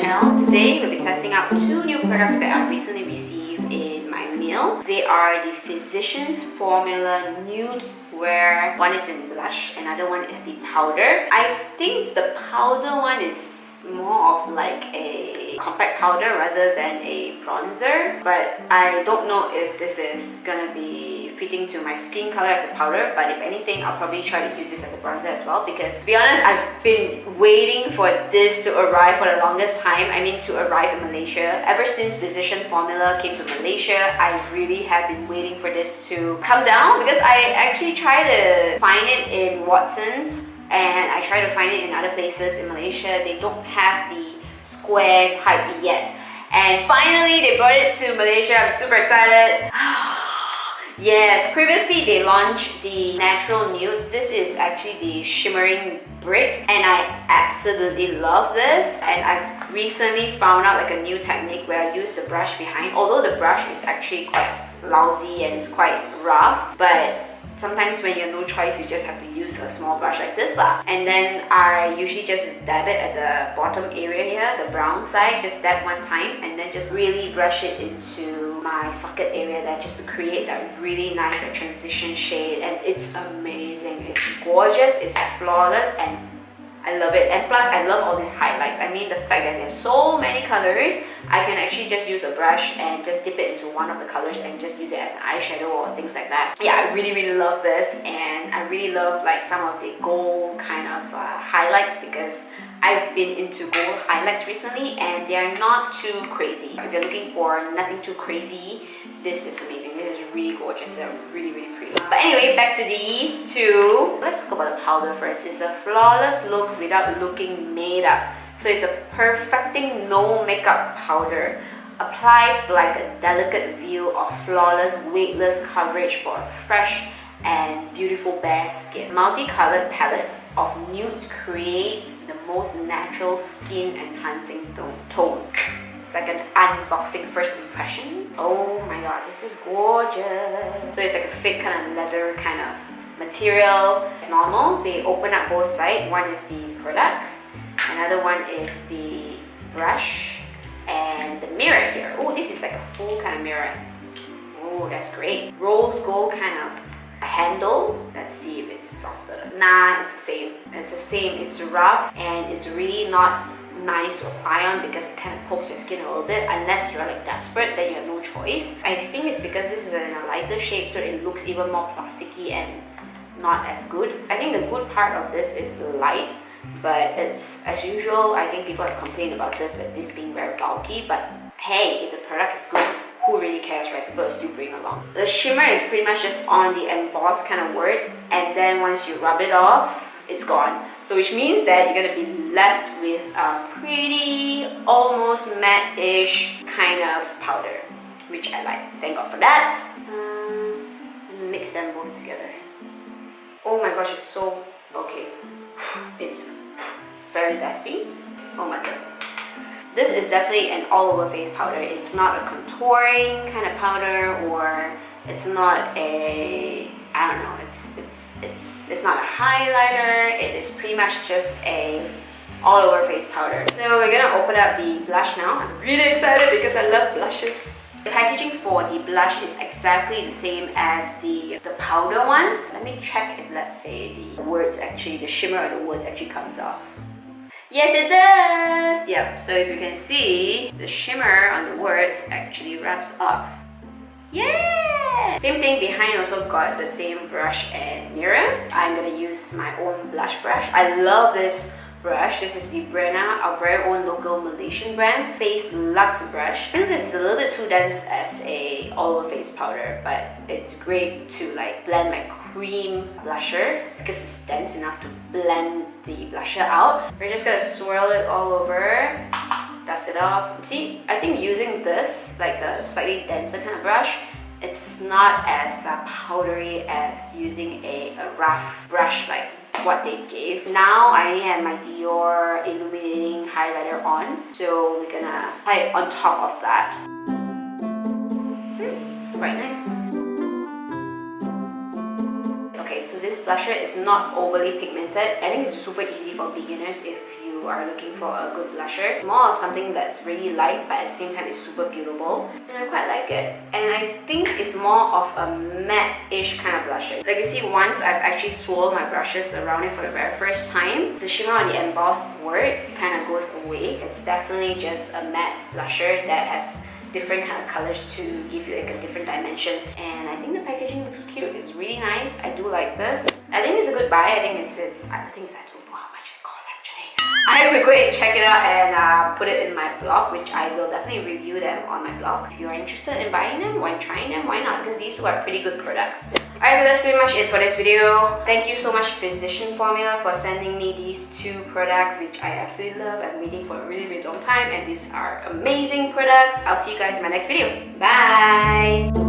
channel. Today we'll be testing out two new products that I've recently received in my mail. They are the Physicians Formula Nude, where one is in blush, another one is the powder. I think the powder one is more of like a compact powder rather than a bronzer, but I don't know if this is gonna be fitting to my skin color as a powder, but if anything I'll probably try to use this as a bronzer as well, because to be honest, I've been waiting for this to arrive for the longest time. I mean, to arrive in Malaysia. Ever since Physician Formula came to Malaysia, I really have been waiting for this to come down, because I actually tried to find it in Watson's and I try to find it in other places in Malaysia. They don't have the square type yet, and finally they brought it to Malaysia. I'm super excited. Yes, previously they launched the Natural Nudes. This is actually the Shimmering Brick, and I absolutely love this. And I've recently found out like a new technique where I use the brush behind, although the brush is actually quite lousy and it's quite rough, but sometimes when you have no choice, you just have to use a small brush like this lah. And then I usually just dab it at the bottom area here, the brown side, just dab one time, and then just really brush it into my socket area there, just to create that really nice transition shade. And it's amazing, it's gorgeous, it's flawless, and I love it. And plus, I love all these highlights. I mean, the fact that they have so many colors, I can actually just use a brush and just dip it into one of the colors and just use it as an eyeshadow or things like that. Yeah, I really love this, and I really love like some of the gold kind of highlights, because I've been into gold highlights recently and they are not too crazy. If you're looking for nothing too crazy, this is amazing. This is really gorgeous. They're really pretty. But anyway, back to these two. Let's talk about the powder first. It's a flawless look without looking made up. So it's a perfecting no makeup powder. Applies like a delicate view of flawless, weightless coverage for a fresh and beautiful bare skin. Multicolored palette of nudes creates the most natural skin enhancing tone. It's like an unboxing first impression. Oh my god, this is gorgeous. So it's like a fake kind of leather kind of material. It's normal. They open up both sides. One is the product, another one is the brush, and the mirror here. Oh, this is like a full kind of mirror. Oh, that's great. Rose gold kind of handle. Let's see if it's softer. Nah, it's the same. It's the same. It's rough and it's really not nice to apply on, because it kind of pokes your skin a little bit. Unless you're like desperate, then you have no choice. I think it's because this is in a lighter shade, so it looks even more plasticky and not as good. I think the good part of this is the light, but it's as usual. I think people have complained about this being very bulky, but hey, if the product is good, who really cares, right? People will still bring along. The shimmer is pretty much just on the embossed kind of word, and then once you rub it off, it's gone. So which means that you're gonna be left with a pretty, almost matte-ish kind of powder, which I like. Thank God for that. Mix them both together. Oh my gosh, it's so okay. It's very dusty. Oh my god. This is definitely an all-over face powder. It's not a contouring kind of powder, or it's not a, I don't know, it's not a highlighter. It is pretty much just a all-over face powder. So we're gonna open up the blush now. I'm really excited because I love blushes. The packaging for the blush is exactly the same as the powder one. Let me check if, let's say, the words actually, the shimmer of the words actually comes off. Yes, it does! Yep, so if you can see, the shimmer on the words actually wraps up. Yeah! Same thing behind, also got the same brush and mirror. I'm gonna use my own blush brush. I love this brush. This is the Brenna, our very own local Malaysian brand, Face Luxe brush. I think this is a little bit too dense as a all-over face powder, but it's great to like blend my cream blusher, because it's dense enough to blend the blusher out. We're just gonna swirl it all over, dust it off. See, I think using this, like a slightly denser kind of brush, it's not as powdery as using a rough brush like what they gave. Now I only have my Dior illuminating highlighter on, so we're gonna apply it on top of that. It's quite nice. Okay, so this blusher is not overly pigmented. I think it's super easy for beginners if you you are looking for a good blusher. It's more of something that's really light but at the same time it's super beautiful, and I quite like it. And I think it's more of a matte-ish kind of blusher. Like you see, once I've actually swirled my brushes around it for the very first time, the shimmer on the embossed word kind of goes away. It's definitely just a matte blusher that has different kind of colors to give you like a different dimension. And I think the packaging looks cute. It's really nice. I do like this. I think it's a good buy. I don't know how much it costs actually. I will go and check it out and put it in my blog, which I will definitely review them on my blog. If you are interested in buying them or in trying them, why not? Because these two are pretty good products. Alright, so that's pretty much it for this video. Thank you so much Physician Formula for sending me these two products, which I absolutely love. I've been waiting for a really long time, and these are amazing products. I'll see you guys in my next video. Bye!